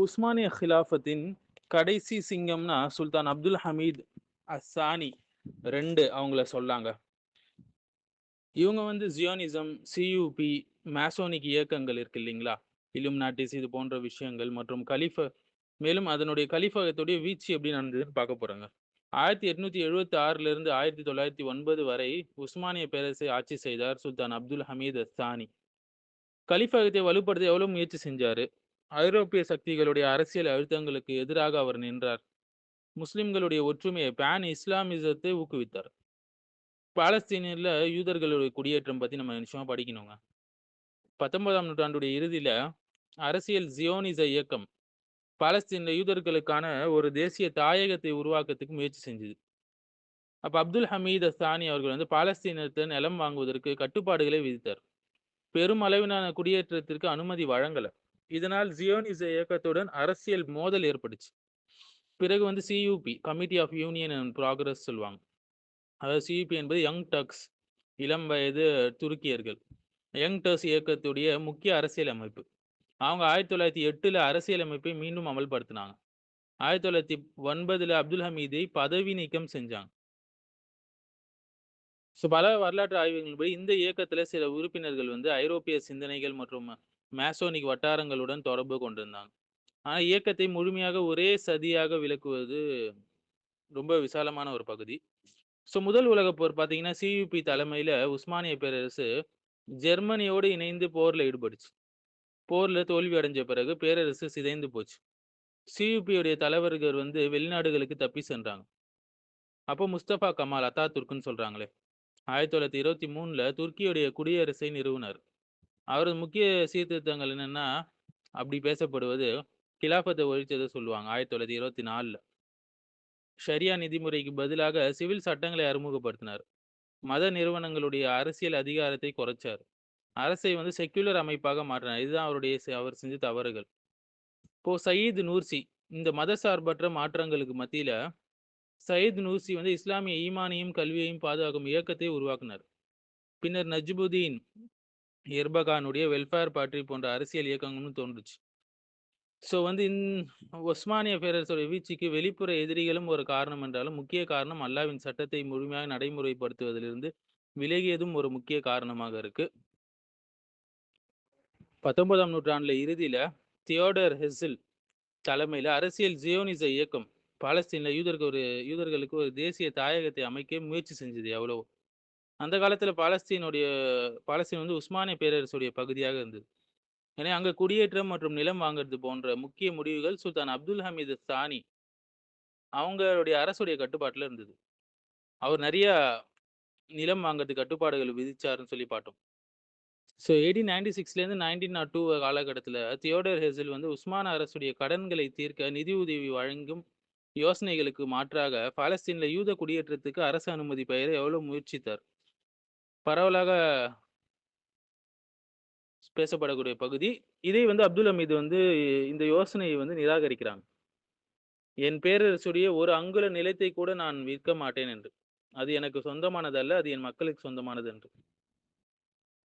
உஸ்மானிய ஹிலாஃபத்தின் கடைசி சிங்கம்னா சுல்தான் அப்துல் ஹமீத் அஸ்ஸானி 2 அவங்கள சொல்லாங்க. இவங்க வந்து ஜியோனிசம், சியூபி, மேசோனிக் இயக்கங்கள் இருக்கு இல்லைங்களா? இலுமினாட்டிஸ் இது போன்ற விஷயங்கள் மற்றும் மேலும் அதனுடைய கலிஃபகத்துடைய வீழ்ச்சி எப்படி நடந்ததுன்னு பார்க்க போறாங்க. 1876 இருந்து 1909 வரை உஸ்மானிய பேரரசை ஆட்சி செய்தார் சுல்தான் அப்துல் ஹமீத் அஸ்ஸானி. கலிஃபகத்தை வலுப்படுத்த எவ்வளவு முயற்சி செஞ்சாரு. ஐரோப்பிய சக்திகளுடைய அரசியல் அழுத்தங்களுக்கு எதிராக அவர் நின்றார். முஸ்லிம்களுடைய ஒற்றுமையை பேன் இஸ்லாமிசத்தை ஊக்குவித்தார். பாலஸ்தீனியர்ல யூதர்களுடைய குடியேற்றம் பத்தி நம்ம நிச்சயமா படிக்கணுங்க. 19ஆம் நூற்றாண்டுடைய இறுதியில அரசியல் ஜியோனிச இயக்கம் பாலஸ்தீன்ல யூதர்களுக்கான ஒரு தேசிய தாயகத்தை உருவாக்கத்துக்கு முயற்சி செஞ்சது. அப்ப அப்துல் ஹமீத் அஸ்ஸானி அவர்கள் வந்து பாலஸ்தீனத்தை நிலம் வாங்குவதற்கு கட்டுப்பாடுகளை விதித்தார். பெருமளவிலான குடியேற்றத்திற்கு அனுமதி வழங்கல. இதனால் ஜியோனிச இயக்கத்துடன் அரசியல் மோதல் ஏற்பட்டுச்சு. பிறகு வந்து CUP, committee of union and progress சொல்லுவாங்க. அதாவது சியூபி என்பது யங் டர்க்ஸ், இளம் வயது துருக்கியர்கள். யங் டர்க்ஸ் இயக்கத்துடைய முக்கிய அரசியல் அமைப்பு. அவங்க 1908ல அரசியல் அமைப்பை மீண்டும் அமல்படுத்தினாங்க. 1909ல அப்துல் ஹமீதை பதவி நீக்கம் செஞ்சாங்க. பல வரலாற்று ஆய்வுகளின்படி இந்த இயக்கத்துல சில உறுப்பினர்கள் வந்து ஐரோப்பிய சிந்தனைகள் மற்றும் மேசோனிக் வட்டாரங்களுடன் தொடர்பு கொண்டிருந்தாங்க. ஆனா இயக்கத்தை முழுமையாக ஒரே சதியாக விளக்குவது ரொம்ப விசாலமான ஒரு பகுதி. முதல் உலகப் போர் பார்த்தீங்கன்னா, சியூபி தலைமையில உஸ்மானிய பேரரசு ஜெர்மனியோடு இணைந்து போர்ல ஈடுபட்டுச்சு. போர்ல தோல்வி அடைஞ்ச பிறகு பேரரசு சிதைந்து போச்சு. சியூபியுடைய தலைவர்கள் வந்து வெளிநாடுகளுக்கு தப்பி சென்றாங்க. அப்போ முஸ்தபா கமால் அத்தாதுர்க்னு சொல்றாங்களே, 1923ல துருக்கியுடைய குடியரசை நிறுவினார். அவரது முக்கிய சீர்திருத்தங்கள் என்னன்னா, அப்படி பேசப்படுவது கிலாஃபத்தை ஒழிச்சதை சொல்லுவாங்க 1924ல. ஷரியா நிதிமுறைக்கு பதிலாக சிவில் சட்டங்களை அறிமுகப்படுத்தினார். மத நிறுவனங்களுடைய அரசியல் அதிகாரத்தை குறைச்சார். அரசை வந்து செக்யுலர் அமைப்பாக மாற்றினார். இதுதான் அவர் செஞ்ச தவறுகள். இப்போ சயீத் நூர்சி இந்த மதசார்பற்ற மாற்றங்களுக்கு மத்தியில சயீத் நூர்சி வந்து இஸ்லாமிய ஈமானையும் கல்வியையும் பாதுகாக்கும் இயக்கத்தை உருவாக்கினார். பின்னர் நஜ்புதீன் எர்பகானுடைய வெல்ஃபேர் பார்ட்டி போன்ற அரசியல் இயக்கங்களும் தோன்றுச்சு. வந்து ஒஸ்மானிய பேரரசுடைய வீழ்ச்சிக்கு வெளிப்புற எதிரிகளும் ஒரு காரணம் என்றாலும், முக்கிய காரணம் அல்லாவின் சட்டத்தை முழுமையாக நடைமுறைப்படுத்துவதிலிருந்து விலகியதும் ஒரு முக்கிய காரணமாக இருக்கு. 19ஆம் நூற்றாண்டுல இறுதியில தியோடர் ஹெசில் தலைமையில அரசியல் ஜியோனிச இயக்கம் பாலஸ்தீன்ல யூதர்களுக்கு ஒரு தேசிய தாயகத்தை அமைக்க முயற்சி செஞ்சது எவ்வளவோ. அந்த காலத்துல பாலஸ்தீன் வந்து உஸ்மானிய பேரரசுடைய பகுதியாக இருந்தது. எனவே அங்க குடியேற்றம் மற்றும் நிலம் வாங்குறது போன்ற முக்கிய முடிவுகள் சுல்தான் அப்துல் ஹமீது சானி அவங்களுடைய அரசுடைய கட்டுப்பாட்டுல இருந்தது. அவர் நிறைய நிலம் வாங்குறது கட்டுப்பாடுகள் விதிச்சாருன்னு சொல்லி பார்த்தோம். 1896லேருந்து 1902 காலகட்டத்தில் தியோடர் ஹெசில் வந்து உஸ்மான அரசுடைய கடன்களை தீர்க்க நிதி உதவி வழங்கும் யோசனைகளுக்கு மாற்றாக பாலஸ்தீன்ல யூத குடியேற்றத்துக்கு அரசு அனுமதி பெயரை எவ்வளவு முயற்சித்தார். பரவலாக பேசப்படக்கூடிய பகுதி. இதை வந்து அப்துல் ஹமீது வந்து இந்த யோசனையை வந்து நிராகரிக்கிறாங்க. என் பேரரசுடைய ஒரு அங்குல நிலத்தை கூட நான் விற்க மாட்டேன் என்று. அது எனக்கு சொந்தமானது அல்ல, அது என் மக்களுக்கு சொந்தமானது என்று.